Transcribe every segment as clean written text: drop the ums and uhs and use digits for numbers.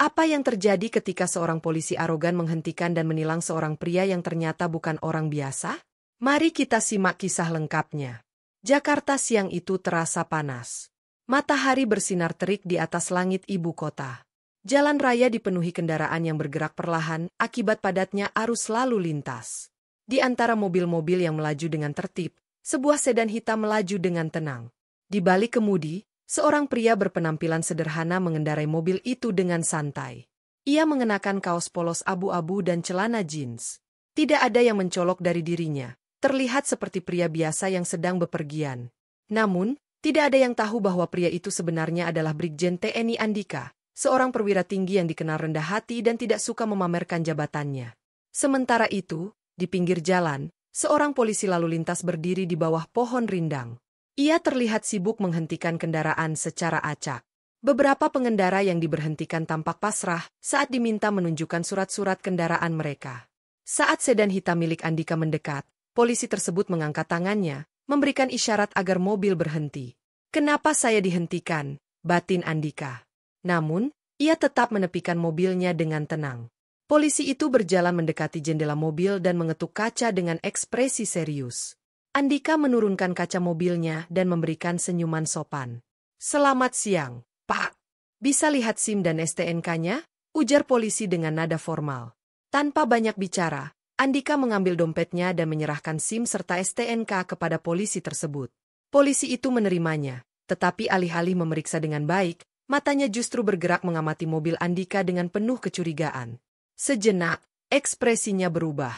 Apa yang terjadi ketika seorang polisi arogan menghentikan dan menilang seorang pria yang ternyata bukan orang biasa? Mari kita simak kisah lengkapnya. Jakarta siang itu terasa panas. Matahari bersinar terik di atas langit ibu kota. Jalan raya dipenuhi kendaraan yang bergerak perlahan akibat padatnya arus lalu lintas. Di antara mobil-mobil yang melaju dengan tertib, sebuah sedan hitam melaju dengan tenang. Di balik kemudi, seorang pria berpenampilan sederhana mengendarai mobil itu dengan santai. Ia mengenakan kaos polos abu-abu dan celana jeans. Tidak ada yang mencolok dari dirinya, terlihat seperti pria biasa yang sedang bepergian. Namun, tidak ada yang tahu bahwa pria itu sebenarnya adalah Brigjen TNI Andika, seorang perwira tinggi yang dikenal rendah hati dan tidak suka memamerkan jabatannya. Sementara itu, di pinggir jalan, seorang polisi lalu lintas berdiri di bawah pohon rindang. Ia terlihat sibuk menghentikan kendaraan secara acak. Beberapa pengendara yang diberhentikan tampak pasrah saat diminta menunjukkan surat-surat kendaraan mereka. Saat sedan hitam milik Andika mendekat, polisi tersebut mengangkat tangannya, memberikan isyarat agar mobil berhenti. "Kenapa saya dihentikan?" batin Andika. Namun, ia tetap menepikan mobilnya dengan tenang. Polisi itu berjalan mendekati jendela mobil dan mengetuk kaca dengan ekspresi serius. Andika menurunkan kaca mobilnya dan memberikan senyuman sopan. "Selamat siang, Pak. Bisa lihat SIM dan STNK-nya?" ujar polisi dengan nada formal. Tanpa banyak bicara, Andika mengambil dompetnya dan menyerahkan SIM serta STNK kepada polisi tersebut. Polisi itu menerimanya, tetapi alih-alih memeriksa dengan baik, matanya justru bergerak mengamati mobil Andika dengan penuh kecurigaan. Sejenak, ekspresinya berubah.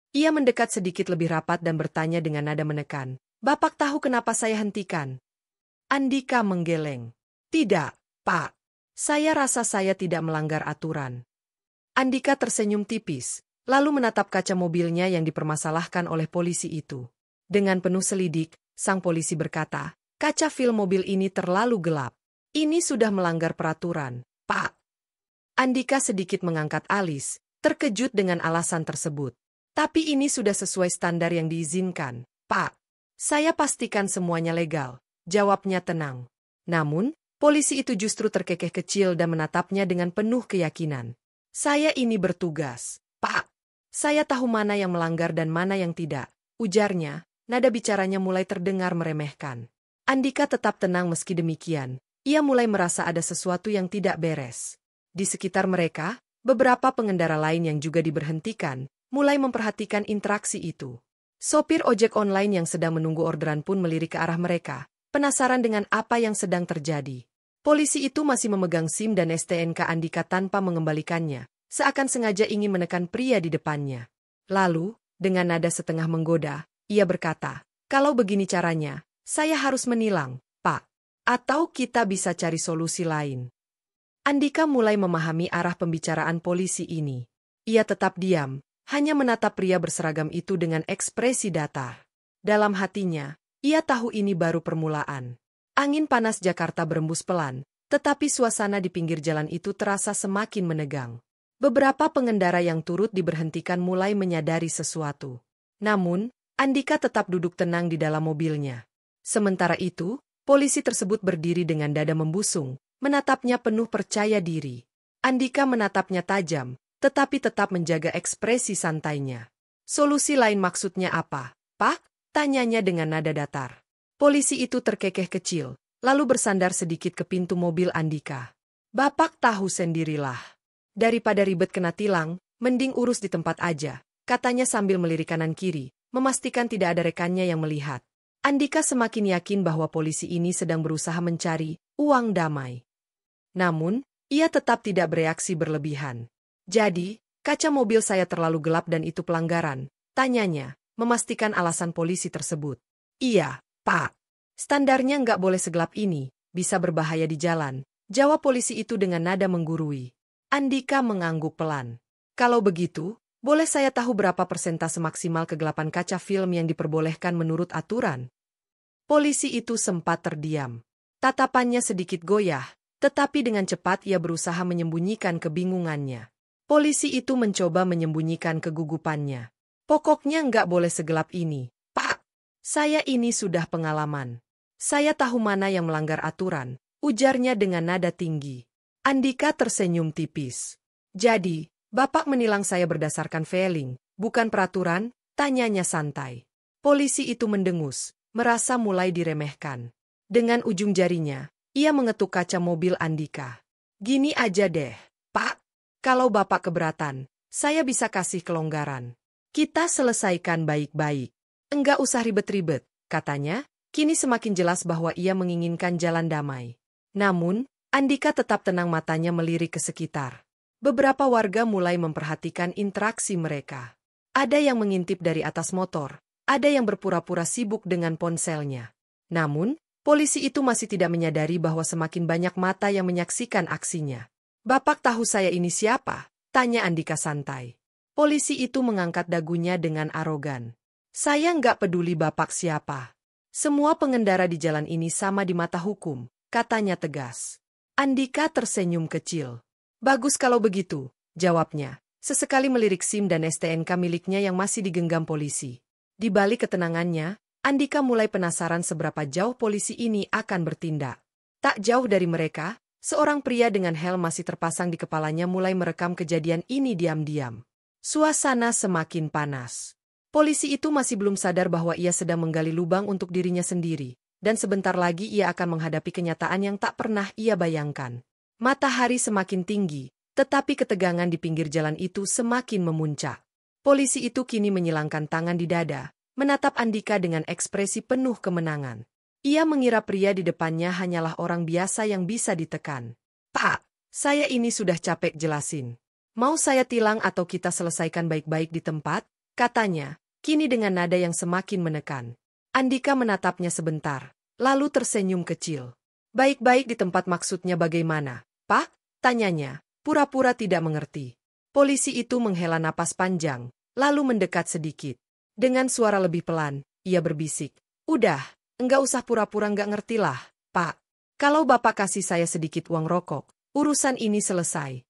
Ia mendekat sedikit lebih rapat dan bertanya dengan nada menekan, "Bapak tahu kenapa saya hentikan?" Andika menggeleng. "Tidak, Pak. Saya rasa saya tidak melanggar aturan." Andika tersenyum tipis, lalu menatap kaca mobilnya yang dipermasalahkan oleh polisi itu. Dengan penuh selidik, sang polisi berkata, "Kaca film mobil ini terlalu gelap. Ini sudah melanggar peraturan, Pak." Andika sedikit mengangkat alis, terkejut dengan alasan tersebut. "Tapi ini sudah sesuai standar yang diizinkan, Pak. Saya pastikan semuanya legal," jawabnya tenang. Namun, polisi itu justru terkekeh kecil dan menatapnya dengan penuh keyakinan. "Saya ini bertugas, Pak. Saya tahu mana yang melanggar dan mana yang tidak," ujarnya, nada bicaranya mulai terdengar meremehkan. Andika tetap tenang meski demikian. Ia mulai merasa ada sesuatu yang tidak beres. Di sekitar mereka, beberapa pengendara lain yang juga diberhentikan, mulai memperhatikan interaksi itu. Sopir ojek online yang sedang menunggu orderan pun melirik ke arah mereka, penasaran dengan apa yang sedang terjadi. Polisi itu masih memegang SIM dan STNK Andika tanpa mengembalikannya, seakan sengaja ingin menekan pria di depannya. Lalu, dengan nada setengah menggoda, ia berkata, "Kalau begini caranya, saya harus menilang, Pak. Atau kita bisa cari solusi lain." Andika mulai memahami arah pembicaraan polisi ini. Ia tetap diam, hanya menatap pria berseragam itu dengan ekspresi datar. Dalam hatinya, ia tahu ini baru permulaan. Angin panas Jakarta berembus pelan, tetapi suasana di pinggir jalan itu terasa semakin menegang. Beberapa pengendara yang turut diberhentikan mulai menyadari sesuatu. Namun, Andika tetap duduk tenang di dalam mobilnya. Sementara itu, polisi tersebut berdiri dengan dada membusung, menatapnya penuh percaya diri. Andika menatapnya tajam, tetapi tetap menjaga ekspresi santainya. "Solusi lain maksudnya apa, Pak?" tanyanya dengan nada datar. Polisi itu terkekeh kecil, lalu bersandar sedikit ke pintu mobil Andika. "Bapak tahu sendirilah. Daripada ribet kena tilang, mending urus di tempat aja," katanya sambil melirik kanan kiri, memastikan tidak ada rekannya yang melihat. Andika semakin yakin bahwa polisi ini sedang berusaha mencari uang damai. Namun, ia tetap tidak bereaksi berlebihan. "Jadi, kaca mobil saya terlalu gelap dan itu pelanggaran?" tanyanya, memastikan alasan polisi tersebut. "Iya, Pak. Standarnya nggak boleh segelap ini, bisa berbahaya di jalan," jawab polisi itu dengan nada menggurui. Andika mengangguk pelan. "Kalau begitu, boleh saya tahu berapa persentase maksimal kegelapan kaca film yang diperbolehkan menurut aturan?" Polisi itu sempat terdiam. Tatapannya sedikit goyah, tetapi dengan cepat ia berusaha menyembunyikan kebingungannya. Polisi itu mencoba menyembunyikan kegugupannya. "Pokoknya nggak boleh segelap ini, Pak. Saya ini sudah pengalaman. Saya tahu mana yang melanggar aturan," ujarnya dengan nada tinggi. Andika tersenyum tipis. Jadi, Bapak menilang saya berdasarkan feeling, bukan peraturan? Tanyanya santai. Polisi itu mendengus, merasa mulai diremehkan. Dengan ujung jarinya, ia mengetuk kaca mobil Andika. Gini aja deh, Pak. Kalau Bapak keberatan, saya bisa kasih kelonggaran. Kita selesaikan baik-baik. Enggak usah ribet-ribet, katanya. Kini semakin jelas bahwa ia menginginkan jalan damai. Namun, Andika tetap tenang, matanya melirik ke sekitar. Beberapa warga mulai memperhatikan interaksi mereka. Ada yang mengintip dari atas motor, ada yang berpura-pura sibuk dengan ponselnya. Namun, polisi itu masih tidak menyadari bahwa semakin banyak mata yang menyaksikan aksinya. Bapak tahu saya ini siapa? Tanya Andika santai. Polisi itu mengangkat dagunya dengan arogan. Saya nggak peduli Bapak siapa. Semua pengendara di jalan ini sama di mata hukum, katanya tegas. Andika tersenyum kecil. Bagus kalau begitu, jawabnya. Sesekali melirik SIM dan STNK miliknya yang masih digenggam polisi. Di balik ketenangannya, Andika mulai penasaran seberapa jauh polisi ini akan bertindak. Tak jauh dari mereka, seorang pria dengan helm masih terpasang di kepalanya mulai merekam kejadian ini diam-diam. Suasana semakin panas. Polisi itu masih belum sadar bahwa ia sedang menggali lubang untuk dirinya sendiri, dan sebentar lagi ia akan menghadapi kenyataan yang tak pernah ia bayangkan. Matahari semakin tinggi, tetapi ketegangan di pinggir jalan itu semakin memuncak. Polisi itu kini menyilangkan tangan di dada, menatap Andika dengan ekspresi penuh kemenangan. Ia mengira pria di depannya hanyalah orang biasa yang bisa ditekan. Pak, saya ini sudah capek jelasin. Mau saya tilang atau kita selesaikan baik-baik di tempat? Katanya, kini dengan nada yang semakin menekan. Andika menatapnya sebentar, lalu tersenyum kecil. Baik-baik di tempat maksudnya bagaimana, Pak? Tanyanya, pura-pura tidak mengerti. Polisi itu menghela napas panjang, lalu mendekat sedikit. Dengan suara lebih pelan, ia berbisik. Udah, enggak usah pura-pura enggak ngertilah, Pak. Kalau Bapak kasih saya sedikit uang rokok, urusan ini selesai.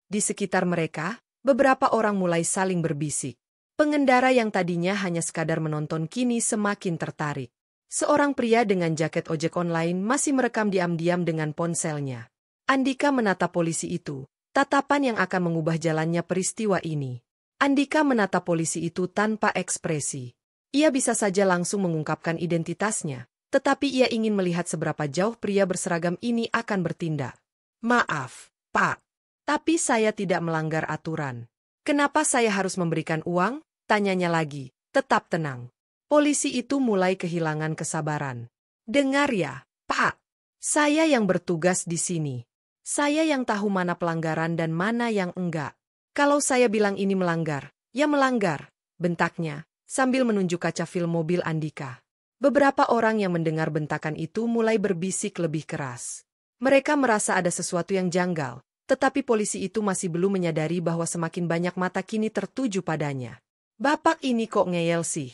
Di sekitar mereka, beberapa orang mulai saling berbisik. Pengendara yang tadinya hanya sekadar menonton kini semakin tertarik. Seorang pria dengan jaket ojek online masih merekam diam-diam dengan ponselnya. Andika menatap polisi itu, tatapan yang akan mengubah jalannya peristiwa ini. Andika menatap polisi itu tanpa ekspresi. Ia bisa saja langsung mengungkapkan identitasnya, tetapi ia ingin melihat seberapa jauh pria berseragam ini akan bertindak. Maaf, Pak, tapi saya tidak melanggar aturan. Kenapa saya harus memberikan uang? Tanyanya lagi, tetap tenang. Polisi itu mulai kehilangan kesabaran. Dengar ya, Pak. Saya yang bertugas di sini. Saya yang tahu mana pelanggaran dan mana yang enggak. Kalau saya bilang ini melanggar, ya melanggar, bentaknya, sambil menunjuk kaca film mobil Andika. Beberapa orang yang mendengar bentakan itu mulai berbisik lebih keras. Mereka merasa ada sesuatu yang janggal, tetapi polisi itu masih belum menyadari bahwa semakin banyak mata kini tertuju padanya. Bapak ini kok ngeyel sih?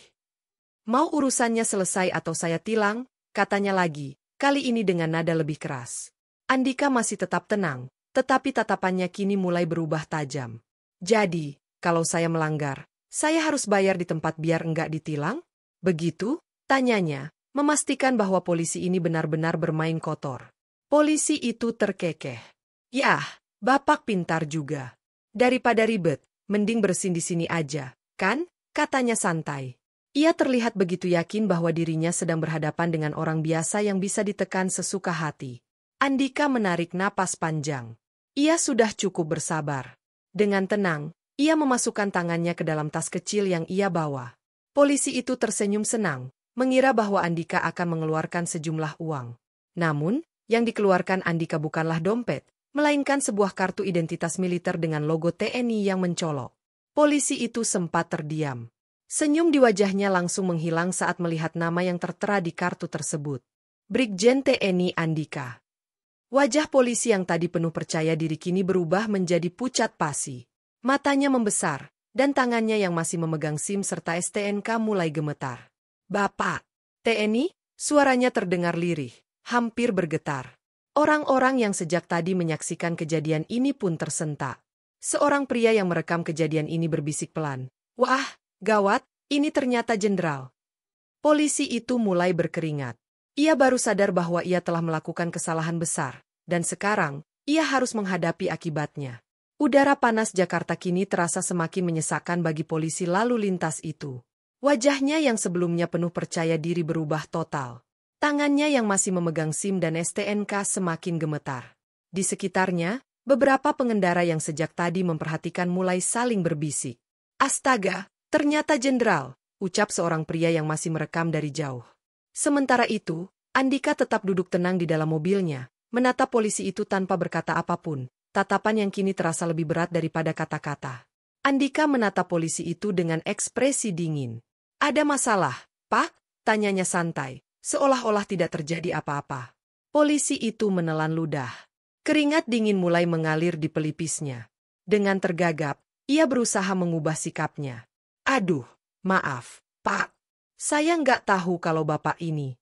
Mau urusannya selesai atau saya tilang? Katanya lagi, kali ini dengan nada lebih keras. Andika masih tetap tenang, tetapi tatapannya kini mulai berubah tajam. Jadi, kalau saya melanggar, saya harus bayar di tempat biar enggak ditilang? Begitu? Tanyanya, memastikan bahwa polisi ini benar-benar bermain kotor. Polisi itu terkekeh. Yah, Bapak pintar juga. Daripada ribet, mending bersin di sini aja. Kan? Katanya santai. Ia terlihat begitu yakin bahwa dirinya sedang berhadapan dengan orang biasa yang bisa ditekan sesuka hati. Andika menarik napas panjang. Ia sudah cukup bersabar. Dengan tenang, ia memasukkan tangannya ke dalam tas kecil yang ia bawa. Polisi itu tersenyum senang, mengira bahwa Andika akan mengeluarkan sejumlah uang. Namun, yang dikeluarkan Andika bukanlah dompet, melainkan sebuah kartu identitas militer dengan logo TNI yang mencolok. Polisi itu sempat terdiam. Senyum di wajahnya langsung menghilang saat melihat nama yang tertera di kartu tersebut. Brigjen TNI Andika. Wajah polisi yang tadi penuh percaya diri kini berubah menjadi pucat pasi. Matanya membesar, dan tangannya yang masih memegang SIM serta STNK mulai gemetar. Bapak, TNI? Suaranya terdengar lirih, hampir bergetar. Orang-orang yang sejak tadi menyaksikan kejadian ini pun tersentak. Seorang pria yang merekam kejadian ini berbisik pelan. Wah, gawat, ini ternyata jenderal. Polisi itu mulai berkeringat. Ia baru sadar bahwa ia telah melakukan kesalahan besar, dan sekarang, ia harus menghadapi akibatnya. Udara panas Jakarta kini terasa semakin menyesakkan bagi polisi lalu lintas itu. Wajahnya yang sebelumnya penuh percaya diri berubah total. Tangannya yang masih memegang SIM dan STNK semakin gemetar. Di sekitarnya, beberapa pengendara yang sejak tadi memperhatikan mulai saling berbisik. Astaga, ternyata jenderal, ucap seorang pria yang masih merekam dari jauh. Sementara itu, Andika tetap duduk tenang di dalam mobilnya, menatap polisi itu tanpa berkata apapun. Tatapan yang kini terasa lebih berat daripada kata-kata. Andika menatap polisi itu dengan ekspresi dingin. Ada masalah, Pak? Tanyanya santai, seolah-olah tidak terjadi apa-apa. Polisi itu menelan ludah. Keringat dingin mulai mengalir di pelipisnya. Dengan tergagap, ia berusaha mengubah sikapnya. Aduh, maaf, Pak. Saya nggak tahu kalau Bapak ini.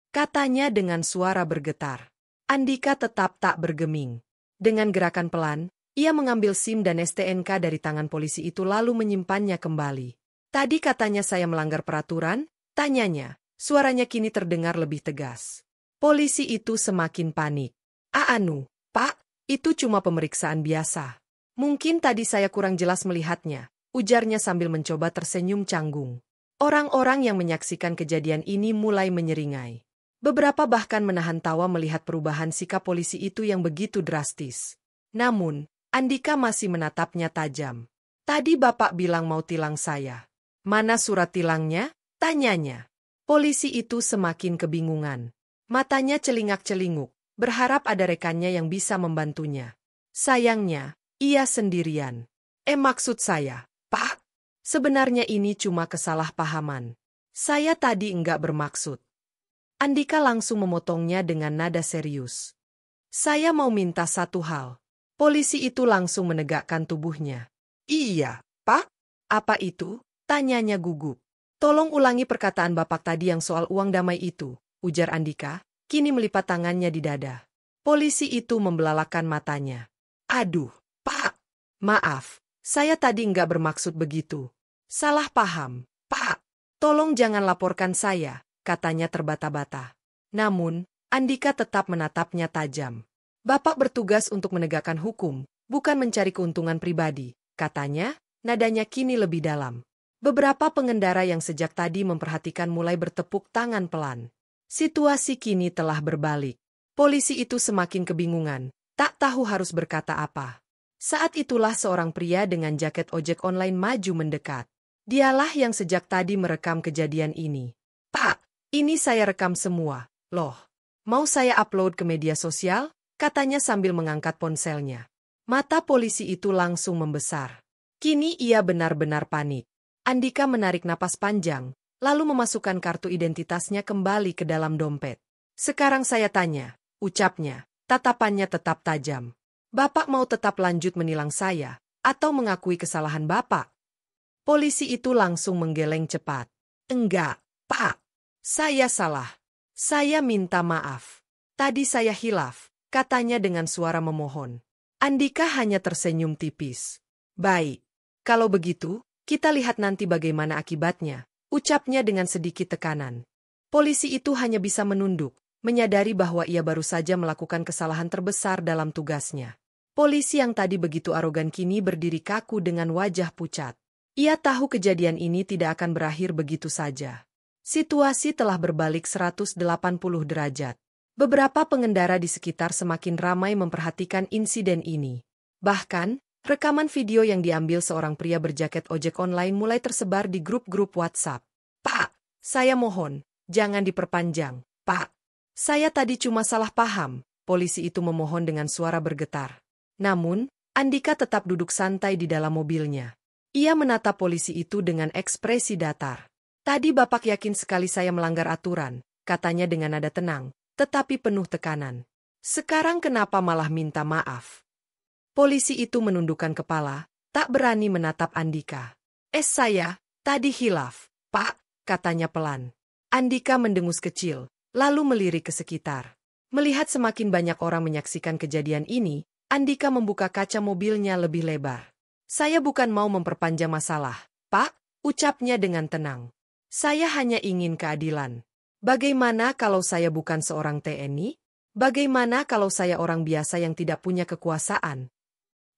Katanya dengan suara bergetar. Andika tetap tak bergeming. Dengan gerakan pelan, ia mengambil SIM dan STNK dari tangan polisi itu lalu menyimpannya kembali. Tadi katanya saya melanggar peraturan? Tanyanya, suaranya kini terdengar lebih tegas. Polisi itu semakin panik. Anu, Pak, itu cuma pemeriksaan biasa. Mungkin tadi saya kurang jelas melihatnya, ujarnya sambil mencoba tersenyum canggung. Orang-orang yang menyaksikan kejadian ini mulai menyeringai. Beberapa bahkan menahan tawa melihat perubahan sikap polisi itu yang begitu drastis. Namun, Andika masih menatapnya tajam. Tadi Bapak bilang mau tilang saya. Mana surat tilangnya? Tanyanya. Polisi itu semakin kebingungan. Matanya celingak-celinguk, berharap ada rekannya yang bisa membantunya. Sayangnya, ia sendirian. Maksud saya, Pak, sebenarnya ini cuma kesalahpahaman. Saya tadi enggak bermaksud. Andika langsung memotongnya dengan nada serius. Saya mau minta satu hal. Polisi itu langsung menegakkan tubuhnya. Iya, Pak? Apa itu? Tanyanya gugup. Tolong ulangi perkataan Bapak tadi yang soal uang damai itu, ujar Andika, kini melipat tangannya di dada. Polisi itu membelalakan matanya. Aduh, Pak. Maaf, saya tadi enggak bermaksud begitu. Salah paham, Pak. Tolong jangan laporkan saya. Katanya terbata-bata. Namun, Andika tetap menatapnya tajam. Bapak bertugas untuk menegakkan hukum, bukan mencari keuntungan pribadi, katanya, nadanya kini lebih dalam. Beberapa pengendara yang sejak tadi memperhatikan mulai bertepuk tangan pelan. Situasi kini telah berbalik. Polisi itu semakin kebingungan, tak tahu harus berkata apa. Saat itulah seorang pria dengan jaket ojek online maju mendekat. Dialah yang sejak tadi merekam kejadian ini. Pak, ini saya rekam semua, loh. Mau saya upload ke media sosial? Katanya sambil mengangkat ponselnya. Mata polisi itu langsung membesar. Kini ia benar-benar panik. Andika menarik napas panjang, lalu memasukkan kartu identitasnya kembali ke dalam dompet. Sekarang saya tanya, ucapnya, tatapannya tetap tajam. Bapak mau tetap lanjut menilang saya, atau mengakui kesalahan Bapak? Polisi itu langsung menggeleng cepat. Enggak, Pak. Saya salah. Saya minta maaf. Tadi saya hilaf, katanya dengan suara memohon. Andika hanya tersenyum tipis. Baik. Kalau begitu, kita lihat nanti bagaimana akibatnya, ucapnya dengan sedikit tekanan. Polisi itu hanya bisa menunduk, menyadari bahwa ia baru saja melakukan kesalahan terbesar dalam tugasnya. Polisi yang tadi begitu arogan kini berdiri kaku dengan wajah pucat. Ia tahu kejadian ini tidak akan berakhir begitu saja. Situasi telah berbalik 180 derajat. Beberapa pengendara di sekitar semakin ramai memperhatikan insiden ini. Bahkan, rekaman video yang diambil seorang pria berjaket ojek online mulai tersebar di grup-grup WhatsApp. Pak, saya mohon, jangan diperpanjang, Pak. Saya tadi cuma salah paham, polisi itu memohon dengan suara bergetar. Namun, Andika tetap duduk santai di dalam mobilnya. Ia menatap polisi itu dengan ekspresi datar. Tadi Bapak yakin sekali saya melanggar aturan, katanya dengan nada tenang, tetapi penuh tekanan. Sekarang kenapa malah minta maaf? Polisi itu menundukkan kepala, tak berani menatap Andika. Saya, tadi hilaf, Pak, katanya pelan. Andika mendengus kecil, lalu melirik ke sekitar. Melihat semakin banyak orang menyaksikan kejadian ini, Andika membuka kaca mobilnya lebih lebar. Saya bukan mau memperpanjang masalah, Pak, ucapnya dengan tenang. Saya hanya ingin keadilan. Bagaimana kalau saya bukan seorang TNI? Bagaimana kalau saya orang biasa yang tidak punya kekuasaan?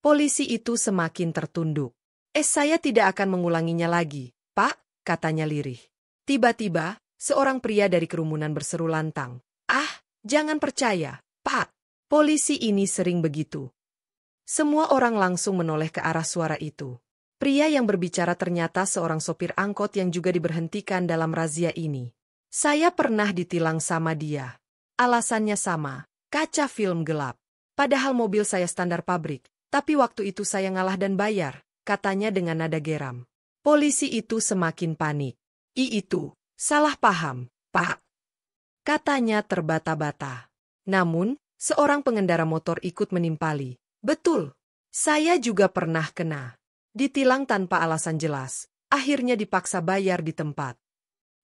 Polisi itu semakin tertunduk. Saya tidak akan mengulanginya lagi, Pak, katanya lirih. Tiba-tiba, seorang pria dari kerumunan berseru lantang. Ah, jangan percaya, Pak. Polisi ini sering begitu. Semua orang langsung menoleh ke arah suara itu. Pria yang berbicara ternyata seorang sopir angkot yang juga diberhentikan dalam razia ini. Saya pernah ditilang sama dia. Alasannya sama, kaca film gelap. Padahal mobil saya standar pabrik, tapi waktu itu saya ngalah dan bayar, katanya dengan nada geram. Polisi itu semakin panik. Itu, salah paham, Pak. Katanya terbata-bata. Namun, seorang pengendara motor ikut menimpali. Betul, saya juga pernah kena. Ditilang tanpa alasan jelas, akhirnya dipaksa bayar di tempat.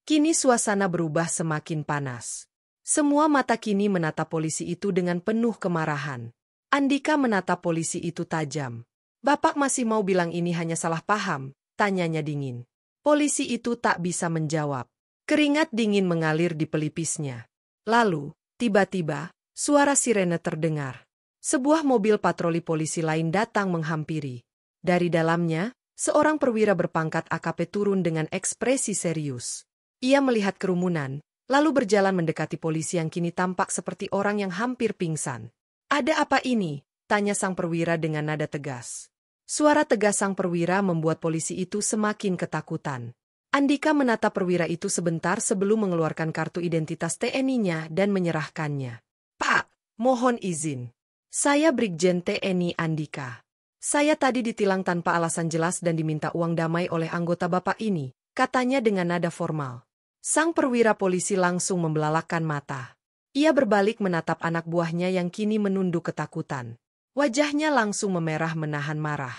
Kini suasana berubah semakin panas. Semua mata kini menatap polisi itu dengan penuh kemarahan. Andika menatap polisi itu tajam. Bapak masih mau bilang ini hanya salah paham? Tanyanya dingin. Polisi itu tak bisa menjawab. Keringat dingin mengalir di pelipisnya. Lalu, tiba-tiba, suara sirene terdengar. Sebuah mobil patroli polisi lain datang menghampiri. Dari dalamnya, seorang perwira berpangkat AKP turun dengan ekspresi serius. Ia melihat kerumunan, lalu berjalan mendekati polisi yang kini tampak seperti orang yang hampir pingsan. Ada apa ini? Tanya sang perwira dengan nada tegas. Suara tegas sang perwira membuat polisi itu semakin ketakutan. Andika menatap perwira itu sebentar sebelum mengeluarkan kartu identitas TNI-nya dan menyerahkannya. Pak, mohon izin. Saya Brigjen TNI Andika. Saya tadi ditilang tanpa alasan jelas dan diminta uang damai oleh anggota Bapak ini, katanya dengan nada formal. Sang perwira polisi langsung membelalakkan mata. Ia berbalik menatap anak buahnya yang kini menunduk ketakutan. Wajahnya langsung memerah menahan marah.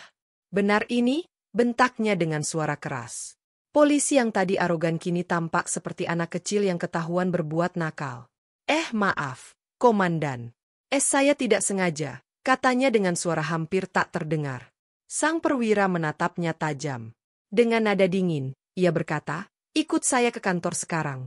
Benar ini, bentaknya dengan suara keras. Polisi yang tadi arogan kini tampak seperti anak kecil yang ketahuan berbuat nakal. Maaf, Komandan. Saya tidak sengaja, katanya dengan suara hampir tak terdengar. Sang perwira menatapnya tajam. Dengan nada dingin, ia berkata, ikut saya ke kantor sekarang.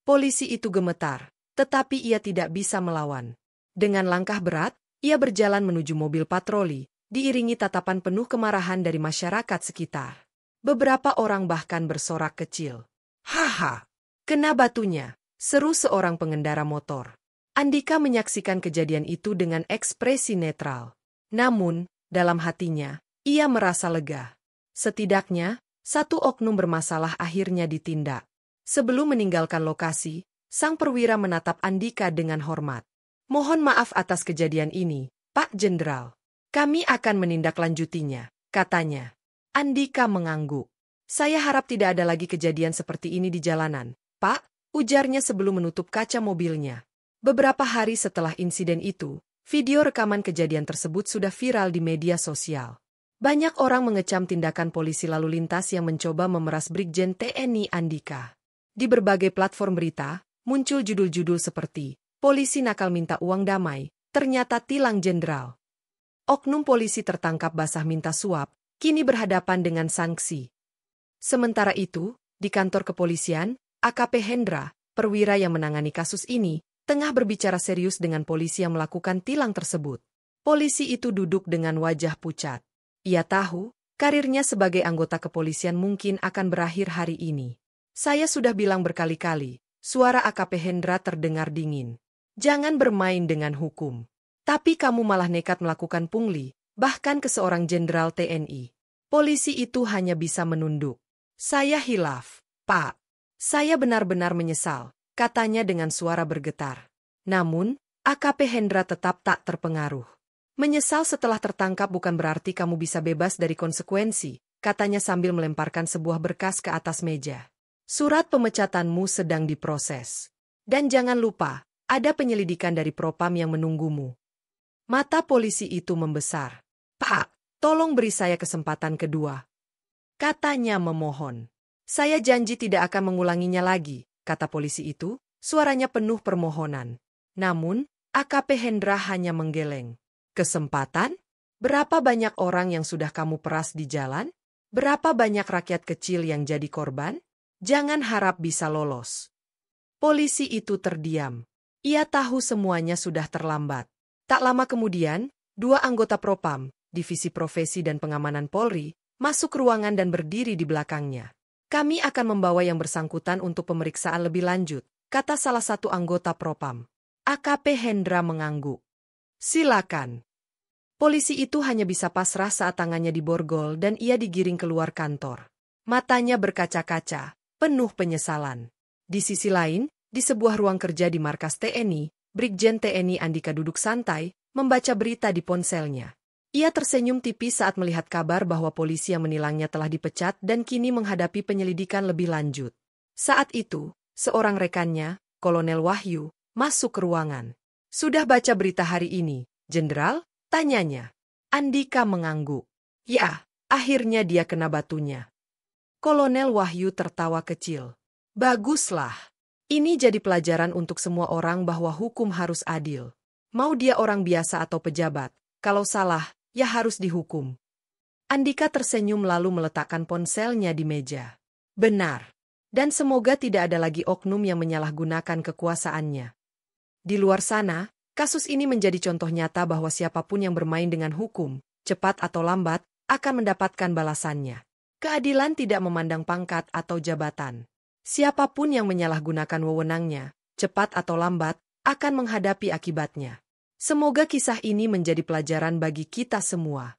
Polisi itu gemetar, tetapi ia tidak bisa melawan. Dengan langkah berat, ia berjalan menuju mobil patroli, diiringi tatapan penuh kemarahan dari masyarakat sekitar. Beberapa orang bahkan bersorak kecil. Haha, kena batunya, seru seorang pengendara motor. Andika menyaksikan kejadian itu dengan ekspresi netral. Namun, dalam hatinya, ia merasa lega. Setidaknya, satu oknum bermasalah akhirnya ditindak. Sebelum meninggalkan lokasi, sang perwira menatap Andika dengan hormat. Mohon maaf atas kejadian ini, Pak Jenderal. Kami akan menindaklanjutinya, katanya. Andika mengangguk. Saya harap tidak ada lagi kejadian seperti ini di jalanan, Pak, ujarnya sebelum menutup kaca mobilnya. Beberapa hari setelah insiden itu, video rekaman kejadian tersebut sudah viral di media sosial. Banyak orang mengecam tindakan polisi lalu lintas yang mencoba memeras Brigjen TNI Andika. Di berbagai platform berita, muncul judul-judul seperti, polisi nakal minta uang damai, ternyata tilang jenderal. Oknum polisi tertangkap basah minta suap, kini berhadapan dengan sanksi. Sementara itu, di kantor kepolisian, AKP Hendra, perwira yang menangani kasus ini, tengah berbicara serius dengan polisi yang melakukan tilang tersebut. Polisi itu duduk dengan wajah pucat. Ia tahu, karirnya sebagai anggota kepolisian mungkin akan berakhir hari ini. Saya sudah bilang berkali-kali, suara AKP Hendra terdengar dingin. Jangan bermain dengan hukum. Tapi kamu malah nekat melakukan pungli, bahkan ke seorang jenderal TNI. Polisi itu hanya bisa menunduk. Saya hilaf, Pak. Saya benar-benar menyesal, katanya dengan suara bergetar. Namun, AKP Hendra tetap tak terpengaruh. Menyesal setelah tertangkap bukan berarti kamu bisa bebas dari konsekuensi, katanya sambil melemparkan sebuah berkas ke atas meja. Surat pemecatanmu sedang diproses. Dan jangan lupa, ada penyelidikan dari Propam yang menunggumu. Mata polisi itu membesar. Pak, tolong beri saya kesempatan kedua. Katanya memohon. Saya janji tidak akan mengulanginya lagi, kata polisi itu, suaranya penuh permohonan. Namun, AKP Hendra hanya menggeleng. Kesempatan? Berapa banyak orang yang sudah kamu peras di jalan? Berapa banyak rakyat kecil yang jadi korban? Jangan harap bisa lolos. Polisi itu terdiam. Ia tahu semuanya sudah terlambat. Tak lama kemudian, dua anggota Propam, Divisi Profesi dan Pengamanan Polri, masuk ruangan dan berdiri di belakangnya. Kami akan membawa yang bersangkutan untuk pemeriksaan lebih lanjut, kata salah satu anggota Propam. AKP Hendra mengangguk. Silakan. Polisi itu hanya bisa pasrah saat tangannya diborgol dan ia digiring keluar kantor. Matanya berkaca-kaca, penuh penyesalan. Di sisi lain, di sebuah ruang kerja di markas TNI, Brigjen TNI Andika duduk santai, membaca berita di ponselnya. Ia tersenyum tipis saat melihat kabar bahwa polisi yang menilangnya telah dipecat dan kini menghadapi penyelidikan lebih lanjut. Saat itu, seorang rekannya, Kolonel Wahyu, masuk ke ruangan. Sudah baca berita hari ini, Jenderal? Tanyanya. Andika mengangguk. Ya, akhirnya dia kena batunya. Kolonel Wahyu tertawa kecil. Baguslah. Ini jadi pelajaran untuk semua orang bahwa hukum harus adil. Mau dia orang biasa atau pejabat, kalau salah, ya harus dihukum. Andika tersenyum lalu meletakkan ponselnya di meja. Benar. Dan semoga tidak ada lagi oknum yang menyalahgunakan kekuasaannya. Di luar sana, kasus ini menjadi contoh nyata bahwa siapapun yang bermain dengan hukum, cepat atau lambat, akan mendapatkan balasannya. Keadilan tidak memandang pangkat atau jabatan. Siapapun yang menyalahgunakan wewenangnya, cepat atau lambat, akan menghadapi akibatnya. Semoga kisah ini menjadi pelajaran bagi kita semua.